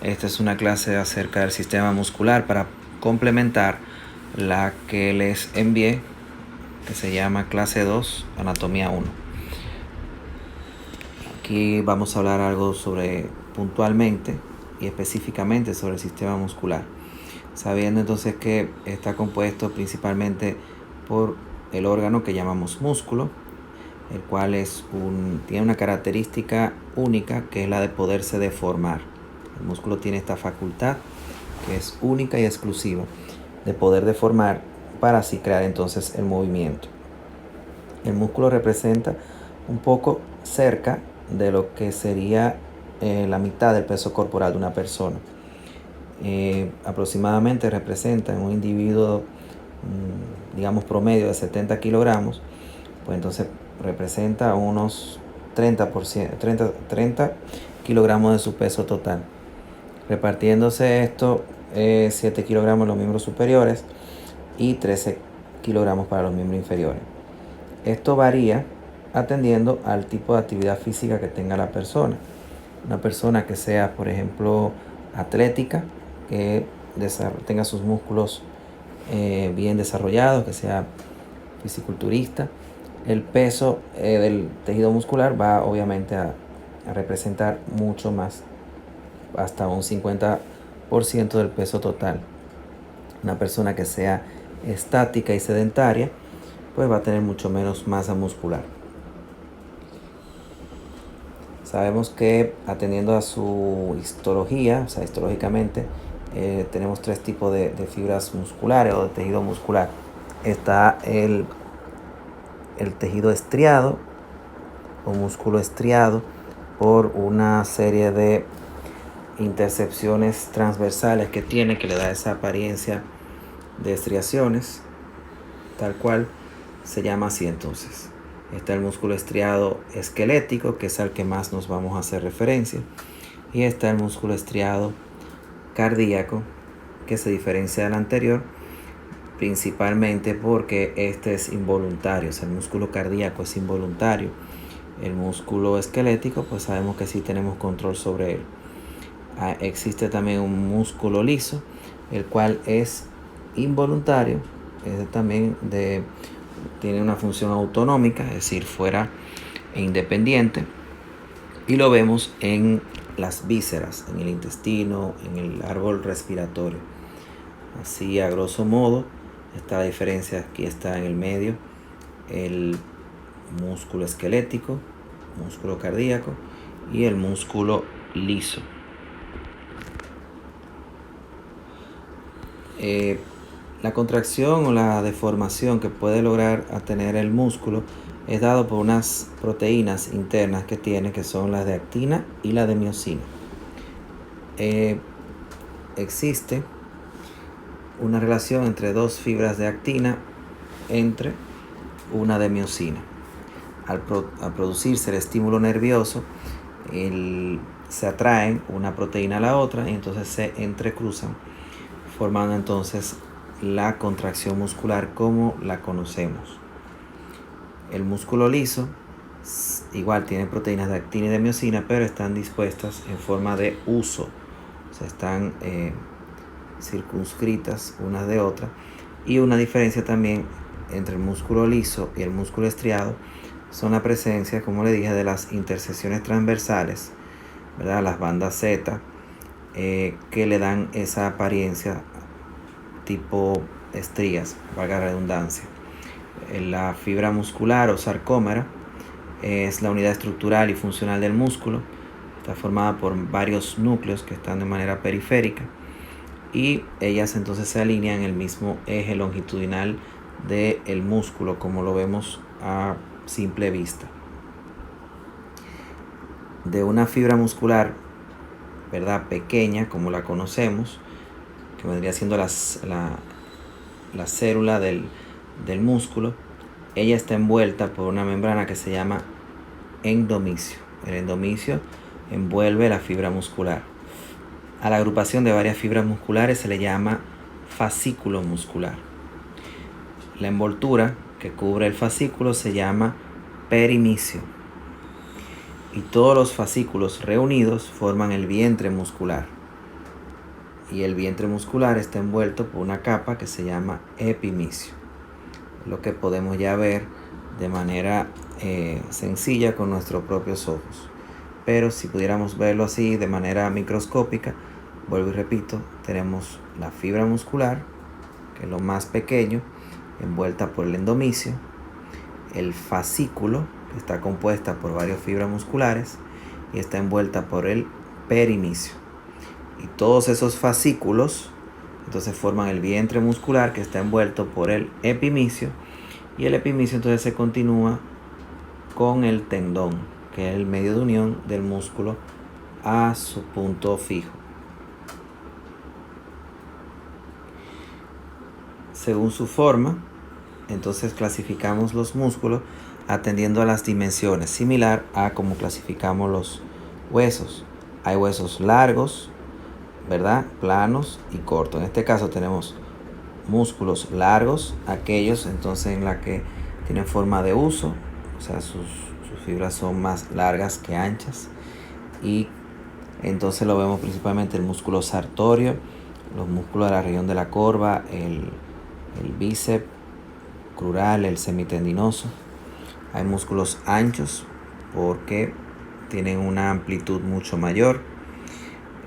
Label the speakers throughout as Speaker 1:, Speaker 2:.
Speaker 1: Esta es una clase acerca del sistema muscular para complementar la que les envié, que se llama clase 2, anatomía 1. Aquí vamos a hablar algo sobre puntualmente y específicamente sobre el sistema muscular, sabiendo entonces que está compuesto principalmente por el órgano que llamamos músculo, el cual tiene una característica única, que es la de poderse deformar. El músculo tiene esta facultad que es única y exclusiva de poder deformar para así crear entonces el movimiento. El músculo representa un poco cerca de lo que sería la mitad del peso corporal de una persona. Aproximadamente representa en un individuo, digamos promedio de 70 kilogramos, pues entonces representa unos 30 kilogramos de su peso total. Repartiéndose esto, 7 kilogramos en los miembros superiores y 13 kilogramos para los miembros inferiores. Esto varía atendiendo al tipo de actividad física que tenga la persona. Una persona que sea, por ejemplo, atlética, que tenga sus músculos bien desarrollados, que sea fisiculturista, el peso del tejido muscular va obviamente a representar mucho más, hasta un 50% del peso total. Una persona que sea estática y sedentaria, pues va a tener mucho menos masa muscular. Sabemos que atendiendo a su histología, o sea, histológicamente, tenemos tres tipos de fibras musculares o de tejido muscular. Está el tejido estriado o músculo estriado, por una serie de intercepciones transversales que tiene, que le da esa apariencia de estriaciones, tal cual se llama así. Entonces está el músculo estriado esquelético, que es al que más nos vamos a hacer referencia, y está el músculo estriado cardíaco, que se diferencia del anterior principalmente porque este es involuntario. O sea, el músculo cardíaco es involuntario. El músculo esquelético, pues sabemos que sí tenemos control sobre él. Existe también un músculo liso, el cual es involuntario, también tiene una función autonómica, es decir, fuera e independiente, y lo vemos en las vísceras, en el intestino, en el árbol respiratorio. Así, a grosso modo, esta diferencia aquí está en el medio: el músculo esquelético, músculo cardíaco y el músculo liso. La contracción o la deformación que puede lograr a tener el músculo es dado por unas proteínas internas que tiene, que son las de actina y la de miosina. Existe una relación entre dos fibras de actina entre una de miosina. Al producirse el estímulo nervioso, se atraen una proteína a la otra y entonces se entrecruzan, formando entonces la contracción muscular como la conocemos. El músculo liso igual tiene proteínas de actina y de miosina, pero están dispuestas en forma de huso, o sea, están circunscritas unas de otras. Y una diferencia también entre el músculo liso y el músculo estriado son la presencia, como le dije, de las intersecciones transversales, ¿verdad? Las bandas Z, que le dan esa apariencia tipo estrías, valga la redundancia. La fibra muscular o sarcómera es la unidad estructural y funcional del músculo. Está formada por varios núcleos que están de manera periférica, y ellas entonces se alinean en el mismo eje longitudinal del músculo, como lo vemos a simple vista. De una fibra muscular, ¿verdad?, pequeña, como la conocemos, que vendría siendo la célula del músculo, ella está envuelta por una membrana que se llama endomisio. El endomisio envuelve la fibra muscular. A la agrupación de varias fibras musculares se le llama fascículo muscular. La envoltura que cubre el fascículo se llama perimisio. y todos los fascículos reunidos forman el vientre muscular. Y el vientre muscular está envuelto por una capa que se llama epimicio, lo que podemos ya ver de manera sencilla con nuestros propios ojos. Pero si pudiéramos verlo así de manera microscópica, vuelvo y repito, tenemos la fibra muscular, que es lo más pequeño, envuelta por el endomicio, el fascículo, que está compuesta por varias fibras musculares y está envuelta por el perimicio. Y todos esos fascículos entonces forman el vientre muscular, que está envuelto por el epimicio, y el epimicio entonces se continúa con el tendón, que es el medio de unión del músculo a su punto fijo. Según su forma, entonces clasificamos los músculos atendiendo a las dimensiones, similar a como clasificamos los huesos. Hay huesos largos, ¿verdad? Planos y cortos. En este caso tenemos músculos largos, aquellos entonces en la que tienen forma de huso, o sea, sus fibras son más largas que anchas, y entonces lo vemos principalmente el músculo sartorio, los músculos de la región de la corva, el bíceps crural, el semitendinoso. Hay músculos anchos porque tienen una amplitud mucho mayor.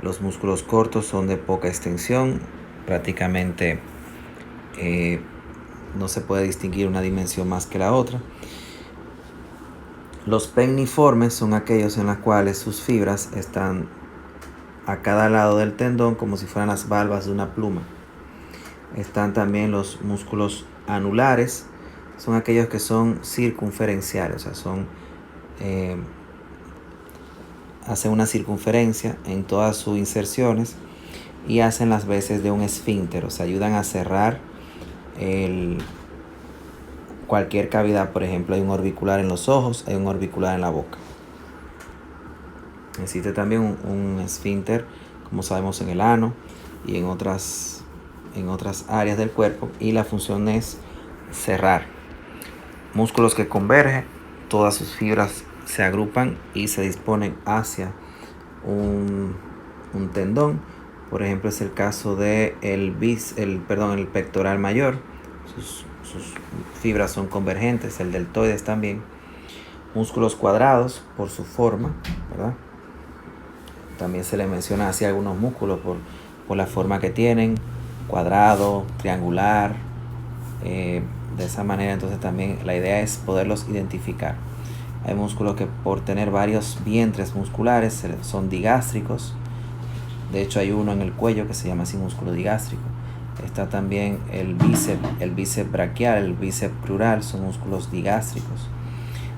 Speaker 1: Los músculos cortos son de poca extensión, prácticamente no se puede distinguir una dimensión más que la otra. Los penniformes son aquellos en los cuales sus fibras están a cada lado del tendón como si fueran las valvas de una pluma. Están también los músculos anulares, son aquellos que son circunferenciales, o sea, hacen una circunferencia en todas sus inserciones y hacen las veces de un esfínter, o sea, ayudan a cerrar cualquier cavidad. Por ejemplo, hay un orbicular en los ojos, hay un orbicular en la boca. Existe también un esfínter, como sabemos, en el ano y en otras áreas del cuerpo, y la función es cerrar. Músculos que convergen, todas sus fibras se agrupan y se disponen hacia un tendón. Por ejemplo, es el caso de el pectoral mayor. Sus fibras son convergentes, el deltoides también. Músculos cuadrados por su forma, ¿verdad? También se le menciona así a algunos músculos por la forma que tienen, cuadrado, triangular. De esa manera entonces también la idea es poderlos identificar. Hay músculos que por tener varios vientres musculares son digástricos. De hecho hay uno en el cuello que se llama así músculo digástrico. Está también el bíceps braquial, el bíceps crural, son músculos digástricos.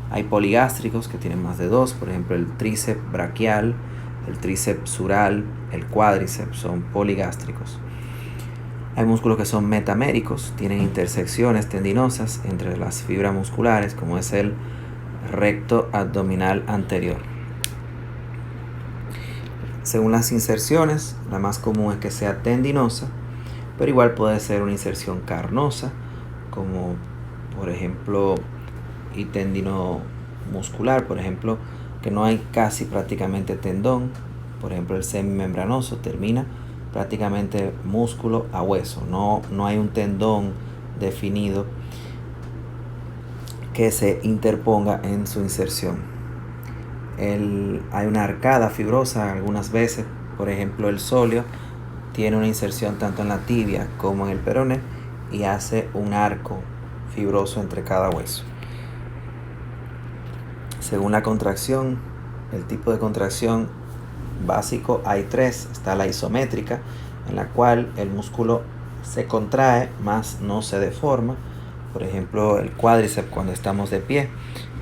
Speaker 1: Hay poligástricos que tienen más de dos, por ejemplo el tríceps braquial, el tríceps sural, el cuádriceps son poligástricos. Hay músculos que son metaméricos, tienen intersecciones tendinosas entre las fibras musculares, como es el recto abdominal anterior. Según las inserciones, la más común es que sea tendinosa, pero igual puede ser una inserción carnosa, como por ejemplo y tendinomuscular, por ejemplo, que no hay casi prácticamente tendón. Por ejemplo, el semimembranoso termina prácticamente músculo a hueso, no hay un tendón definido que se interponga en su inserción. Hay una arcada fibrosa algunas veces, por ejemplo el sóleo tiene una inserción tanto en la tibia como en el peroné y hace un arco fibroso entre cada hueso. Según la contracción, el tipo de contracción básico hay tres. Está la isométrica, en la cual el músculo se contrae más no se deforma. Por ejemplo, el cuádriceps, cuando estamos de pie,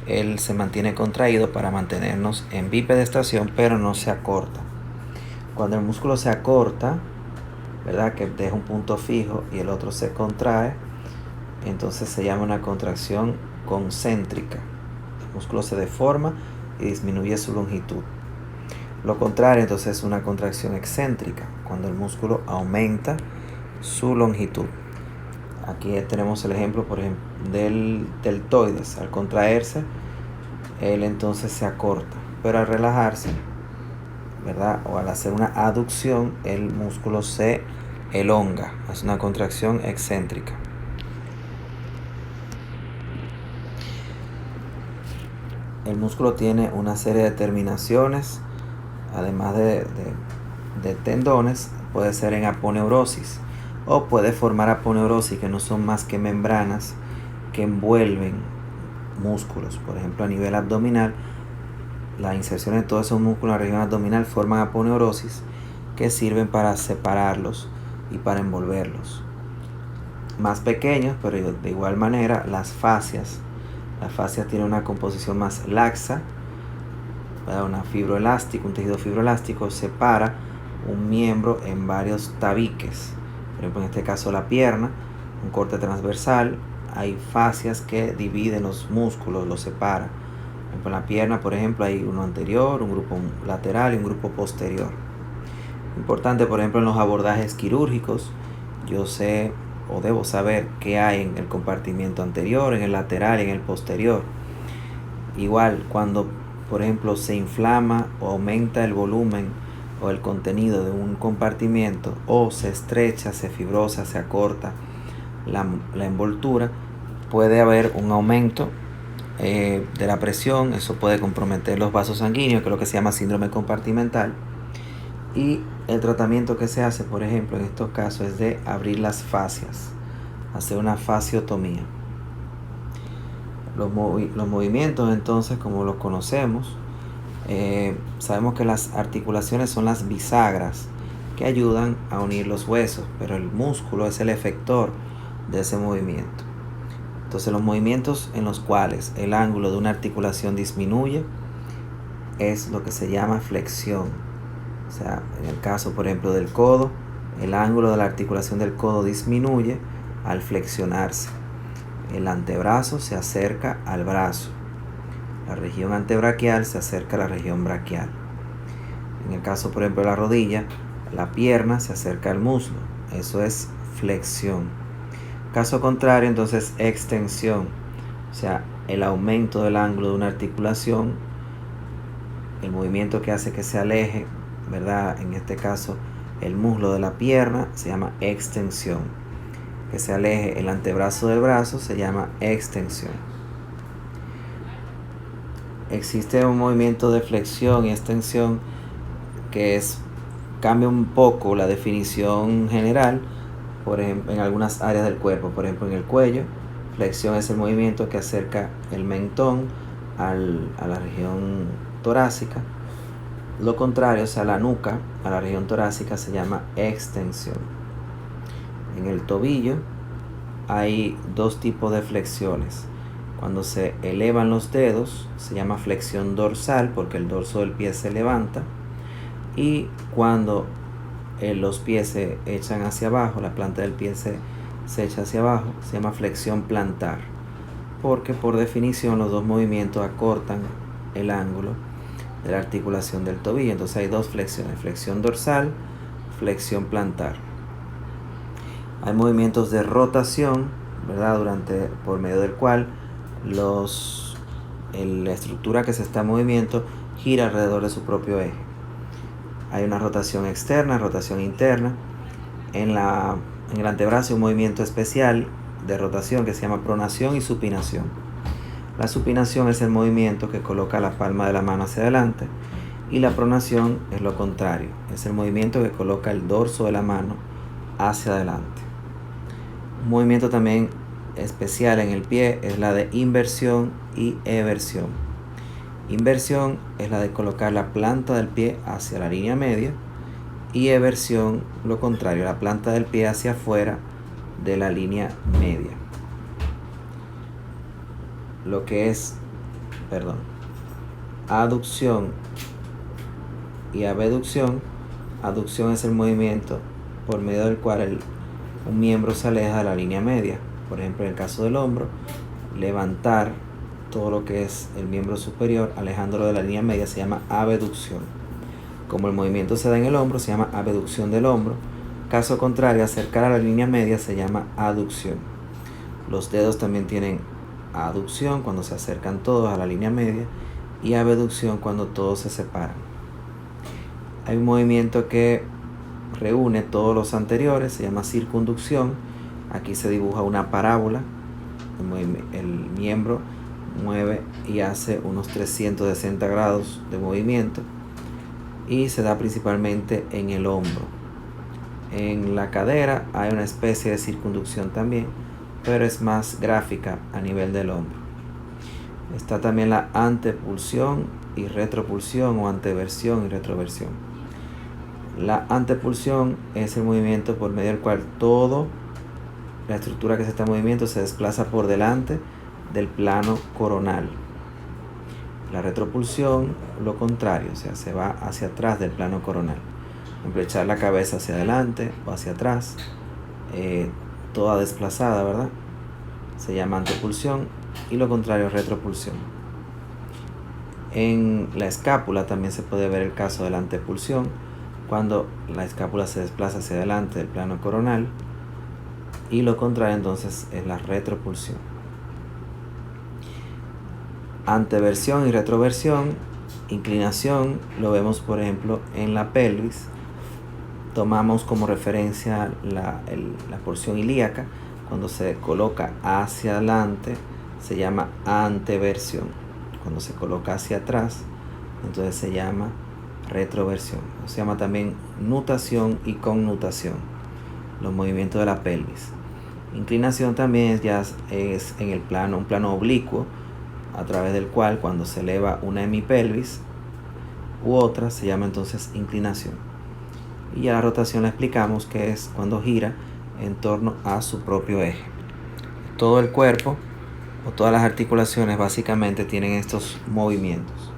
Speaker 1: él se mantiene contraído para mantenernos en bipedestación, pero no se acorta. Cuando el músculo se acorta, ¿verdad?, que deja un punto fijo y el otro se contrae, entonces se llama una contracción concéntrica. El músculo se deforma y disminuye su longitud. Lo contrario entonces es una contracción excéntrica, cuando el músculo aumenta su longitud. Aquí tenemos el ejemplo, por ejemplo, del deltoides. Al contraerse, él entonces se acorta. pero al relajarse, ¿verdad? O al hacer una aducción, el músculo se elonga, es una contracción excéntrica. El músculo tiene una serie de terminaciones, además de tendones, puede ser en aponeurosis o puede formar aponeurosis, que no son más que membranas que envuelven músculos. Por ejemplo, a nivel abdominal, la inserción de todos esos músculos en la región abdominal forman aponeurosis que sirven para separarlos y para envolverlos. Más pequeños, pero de igual manera, las fascias. Las fascias tienen una composición más laxa, una fibroelástica, un tejido fibroelástico separa un miembro en varios tabiques. Por ejemplo, en este caso la pierna, un corte transversal, hay fascias que dividen los músculos, los separa. Por ejemplo, en la pierna, por ejemplo, hay uno anterior, un grupo lateral y un grupo posterior. Importante, por ejemplo, en los abordajes quirúrgicos, yo sé o debo saber qué hay en el compartimiento anterior, en el lateral y en el posterior. Igual, cuando, por ejemplo, se inflama o aumenta el volumen o el contenido de un compartimiento, o se estrecha, se fibrosa, se acorta la envoltura, puede haber un aumento de la presión. Eso puede comprometer los vasos sanguíneos, que es lo que se llama síndrome compartimental. Y el tratamiento que se hace, por ejemplo, en estos casos es de abrir las fascias, hacer una fasciotomía. Los movimientos, entonces, como los conocemos, sabemos que las articulaciones son las bisagras que ayudan a unir los huesos, pero el músculo es el efector de ese movimiento. Entonces, los movimientos en los cuales el ángulo de una articulación disminuye es lo que se llama flexión. O sea, en el caso, por ejemplo, del codo, el ángulo de la articulación del codo disminuye al flexionarse. El antebrazo se acerca al brazo. La región antebraquial se acerca a la región braquial. En el caso, por ejemplo, de la rodilla, la pierna se acerca al muslo. Eso es flexión. Caso contrario, entonces, extensión. O sea, el aumento del ángulo de una articulación, el movimiento que hace que se aleje, ¿verdad? En este caso, el muslo de la pierna se llama extensión. Que se aleje el antebrazo del brazo se llama extensión. Existe un movimiento de flexión y extensión que cambia un poco la definición general, por ejemplo, en algunas áreas del cuerpo. Por ejemplo, en el cuello, flexión es el movimiento que acerca el mentón a la región torácica. Lo contrario, o sea, la nuca a la región torácica se llama extensión. En el tobillo hay dos tipos de flexiones. Cuando se elevan los dedos se llama flexión dorsal, porque el dorso del pie se levanta. Y cuando los pies se echan hacia abajo, la planta del pie se echa hacia abajo, se llama flexión plantar, porque por definición los dos movimientos acortan el ángulo de la articulación del tobillo. Entonces hay dos flexiones: flexión dorsal, flexión plantar. Hay movimientos de rotación, ¿verdad? Por medio del cual la estructura que se está en movimiento gira alrededor de su propio eje. Hay una rotación externa, rotación interna. En el antebrazo hay un movimiento especial de rotación que se llama pronación y supinación. La supinación es el movimiento que coloca la palma de la mano hacia adelante, y la pronación es lo contrario, es el movimiento que coloca el dorso de la mano hacia adelante. Un movimiento también especial en el pie es la de inversión y eversión. Inversión es la de colocar la planta del pie hacia la línea media, y eversión lo contrario, la planta del pie hacia afuera de la línea media. Lo que es, aducción y abducción. Aducción es el movimiento por medio del cual un miembro se aleja de la línea media. Por ejemplo, en el caso del hombro, levantar todo lo que es el miembro superior, alejándolo de la línea media, se llama abducción. Como el movimiento se da en el hombro, se llama abducción del hombro. Caso contrario, acercar a la línea media se llama aducción. Los dedos también tienen aducción cuando se acercan todos a la línea media, y abducción cuando todos se separan. Hay un movimiento que reúne todos los anteriores, se llama circunducción. Aquí se dibuja una parábola, el miembro mueve y hace unos 360 grados de movimiento y se da principalmente en el hombro. En la cadera hay una especie de circunducción también, pero es más gráfica a nivel del hombro. Está también la antepulsión y retropulsión, o anteversión y retroversión. La antepulsión es el movimiento por medio del cual toda la estructura que se está en movimiento se desplaza por delante del plano coronal. La retropulsión, lo contrario, o sea, se va hacia atrás del plano coronal. Por ejemplo, echar la cabeza hacia adelante o hacia atrás, toda desplazada, ¿verdad? Se llama antepulsión, y lo contrario, retropulsión. En la escápula también se puede ver el caso de la antepulsión, cuando la escápula se desplaza hacia adelante del plano coronal, y lo contrario entonces es la retropulsión. Anteversión y retroversión. Inclinación lo vemos por ejemplo en la pelvis. Tomamos como referencia la porción ilíaca. Cuando se coloca hacia adelante se llama anteversión. Cuando se coloca hacia atrás entonces se llama retroversión. Se llama también nutación y connutación, los movimientos de la pelvis. Inclinación también ya es en el plano, un plano oblicuo, a través del cual cuando se eleva una hemipelvis u otra se llama entonces inclinación. Y ya la rotación la explicamos, que es cuando gira en torno a su propio eje. Todo el cuerpo o todas las articulaciones básicamente tienen estos movimientos.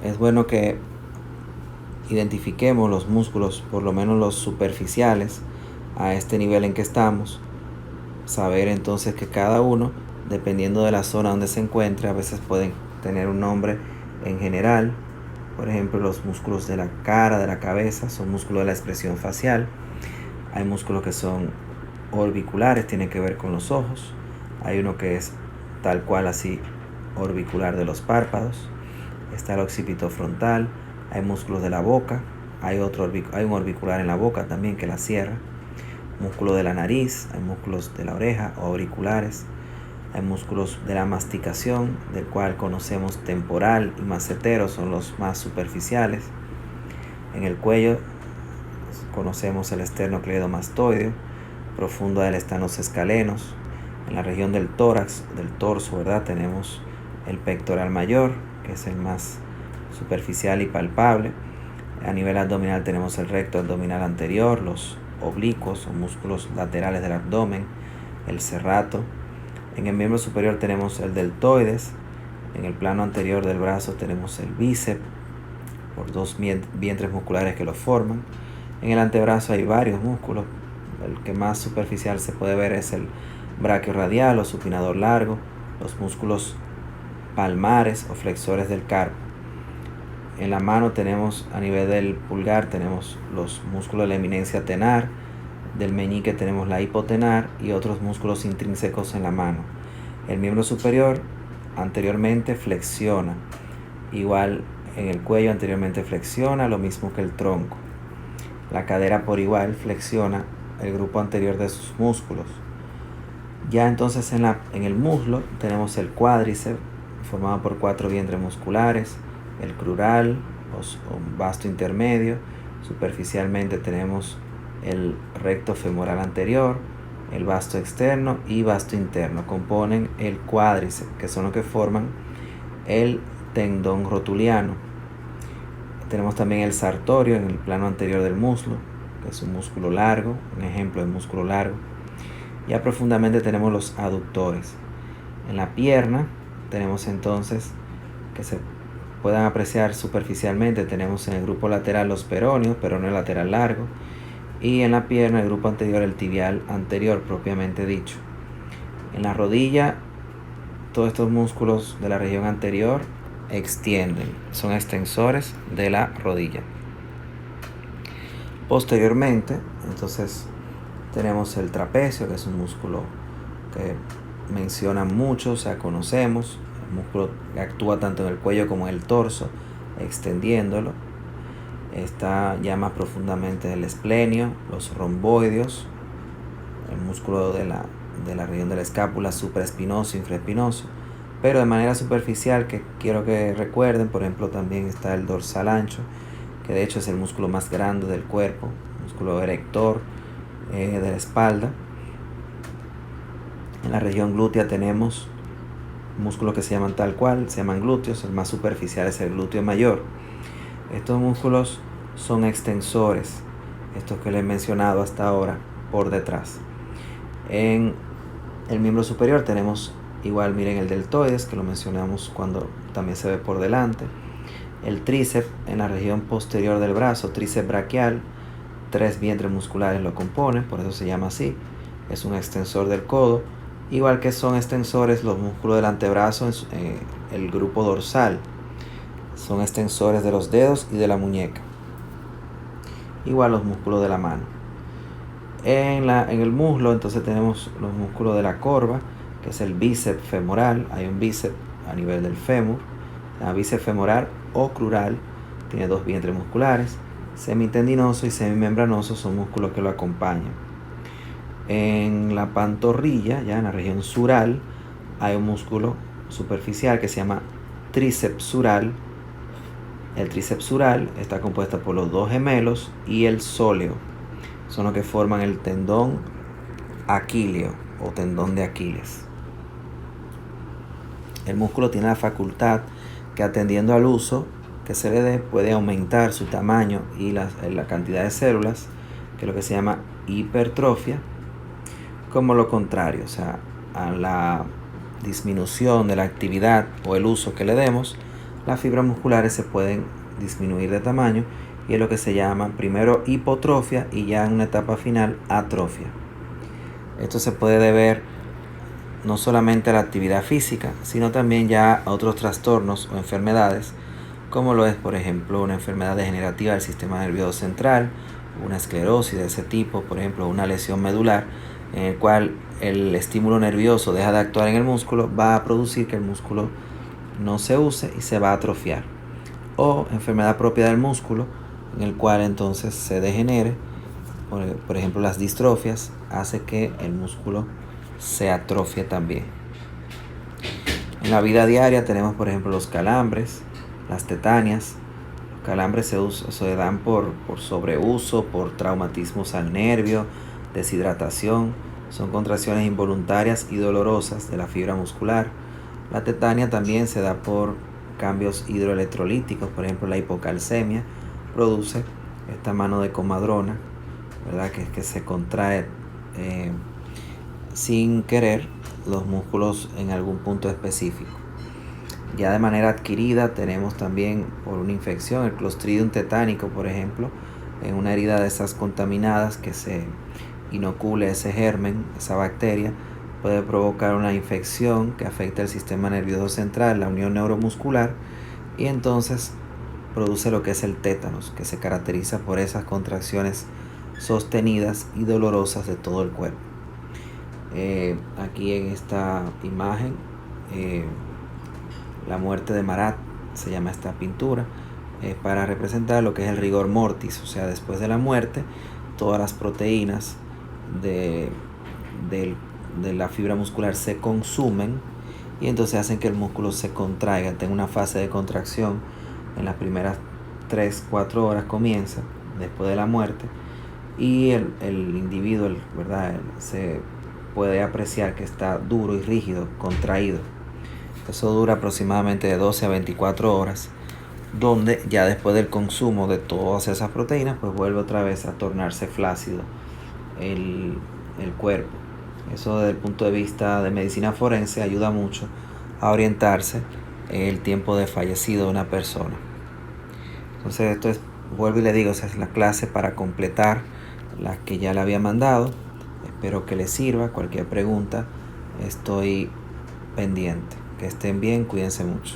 Speaker 1: Es bueno que identifiquemos los músculos, por lo menos los superficiales, a este nivel en que estamos. Saber entonces que cada uno, dependiendo de la zona donde se encuentre, a veces pueden tener un nombre en general. Por ejemplo, los músculos de la cara, de la cabeza, son músculos de la expresión facial. Hay músculos que son orbiculares, tienen que ver con los ojos. Hay uno que es tal cual así, orbicular, de los párpados. Está el occipito frontal. Hay músculos de la boca. Hay un orbicular en la boca también que la cierra. Músculo de la nariz, hay músculos de la oreja o auriculares, hay músculos de la masticación, del cual conocemos temporal y macetero, son los más superficiales. En el cuello conocemos el esternocleidomastoideo, profundo del estanos escalenos. En la región del tórax, del torso, ¿verdad? Tenemos el pectoral mayor, que es el más superficial y palpable. A nivel abdominal tenemos el recto abdominal anterior, los oblicuos o músculos laterales del abdomen, el serrato. En el miembro superior tenemos el deltoides. En el plano anterior del brazo tenemos el bíceps, por dos vientres musculares que lo forman. En el antebrazo hay varios músculos. El que más superficial se puede ver es el brachiorradial o supinador largo, los músculos palmares o flexores del carpo. En la mano tenemos, a nivel del pulgar, tenemos los músculos de la eminencia tenar, del meñique tenemos la hipotenar y otros músculos intrínsecos en la mano. El miembro superior anteriormente flexiona, igual en el cuello anteriormente flexiona, lo mismo que el tronco. La cadera por igual flexiona el grupo anterior de sus músculos. Ya entonces en el muslo tenemos el cuádriceps, formado por 4 vientres musculares, el crural o vasto intermedio. Superficialmente tenemos el recto femoral anterior, el vasto externo y vasto interno. Componen el cuádriceps, que son los que forman el tendón rotuliano. Tenemos también el sartorio en el plano anterior del muslo, que es un músculo largo, un ejemplo de músculo largo. Ya profundamente tenemos los aductores. En la pierna tenemos entonces, que se puedan apreciar superficialmente, tenemos en el grupo lateral los peroneos, peroneo lateral largo, y en la pierna el grupo anterior, el tibial anterior propiamente dicho. En la rodilla, todos estos músculos de la región anterior extienden, son extensores de la rodilla. Posteriormente, entonces, tenemos el trapecio, que es un músculo que mencionan mucho, o sea, conocemos, El músculo actúa tanto en el cuello como en el torso, extendiéndolo. Está ya más profundamente el esplenio, los romboideos, el músculo de la región de la escápula, supraespinoso, infraespinoso. Pero de manera superficial, que quiero que recuerden, por ejemplo, también está el dorsal ancho, que de hecho es el músculo más grande del cuerpo, músculo erector de la espalda. En la región glútea tenemos músculos que se llaman tal cual, se llaman glúteos. El más superficial es el glúteo mayor. Estos músculos son extensores, estos que les he mencionado hasta ahora, por detrás. En el miembro superior tenemos igual, miren, el deltoides, que lo mencionamos cuando también se ve por delante. El tríceps en la región posterior del brazo, tríceps braquial, 3 vientres musculares lo componen, por eso se llama así. Es un extensor del codo, igual que son extensores los músculos del antebrazo, el grupo dorsal. Son extensores de los dedos y de la muñeca. Igual los músculos de la mano. En el muslo entonces tenemos los músculos de la corva, que es el bíceps femoral. Hay un bíceps a nivel del fémur. El bíceps femoral o crural tiene 2 vientres musculares. Semitendinoso y semimembranoso son músculos que lo acompañan. En la pantorrilla, ya en la región sural, hay un músculo superficial que se llama tríceps sural. El tríceps sural está compuesto por los 2 gemelos y el sóleo. Son los que forman el tendón aquileo o tendón de Aquiles. El músculo tiene la facultad que, atendiendo al uso que se le dé, puede aumentar su tamaño y la cantidad de células, que es lo que se llama hipertrofia, como lo contrario, o sea, a la disminución de la actividad o el uso que le demos, las fibras musculares se pueden disminuir de tamaño, y es lo que se llama primero hipotrofia y ya en una etapa final atrofia. Esto se puede deber no solamente a la actividad física, sino también ya a otros trastornos o enfermedades, como lo es, por ejemplo, una enfermedad degenerativa del sistema nervioso central, una esclerosis de ese tipo, por ejemplo, una lesión medular, en el cual el estímulo nervioso deja de actuar en el músculo, va a producir que el músculo no se use y se va a atrofiar. O enfermedad propia del músculo, en el cual entonces se degenere, por ejemplo las distrofias, hace que el músculo se atrofie también. En la vida diaria tenemos, por ejemplo, los calambres, las tetanias. Los calambres se dan por sobreuso, por traumatismos al nervio, deshidratación. Son contracciones involuntarias y dolorosas de la fibra muscular. La tetania también se da por cambios hidroelectrolíticos, por ejemplo la hipocalcemia produce esta mano de comadrona, ¿verdad? Que se contrae sin querer los músculos en algún punto específico. Ya de manera adquirida tenemos también por una infección, el Clostridium tetánico, por ejemplo, en una herida de esas contaminadas, que se inocule ese germen, esa bacteria, puede provocar una infección que afecta el sistema nervioso central, la unión neuromuscular, y entonces produce lo que es el tétanos, que se caracteriza por esas contracciones sostenidas y dolorosas de todo el cuerpo. Aquí en esta imagen, la muerte de Marat se llama esta pintura, para representar lo que es el rigor mortis, o sea, después de la muerte, todas las proteínas de la fibra muscular se consumen y entonces hacen que el músculo se contraiga, tenga una fase de contracción en las primeras 3-4 horas, comienza después de la muerte, y el individuo, ¿verdad? Se puede apreciar que está duro y rígido, contraído. Eso dura aproximadamente de 12 a 24 horas, donde ya después del consumo de todas esas proteínas, pues vuelve otra vez a tornarse flácido el cuerpo. Eso desde el punto de vista de medicina forense ayuda mucho a orientarse el tiempo de fallecido de una persona. Entonces esto es, vuelvo y le digo, esa es la clase para completar las que ya le había mandado. Espero que les sirva. Cualquier pregunta, estoy pendiente. Que estén bien, cuídense mucho.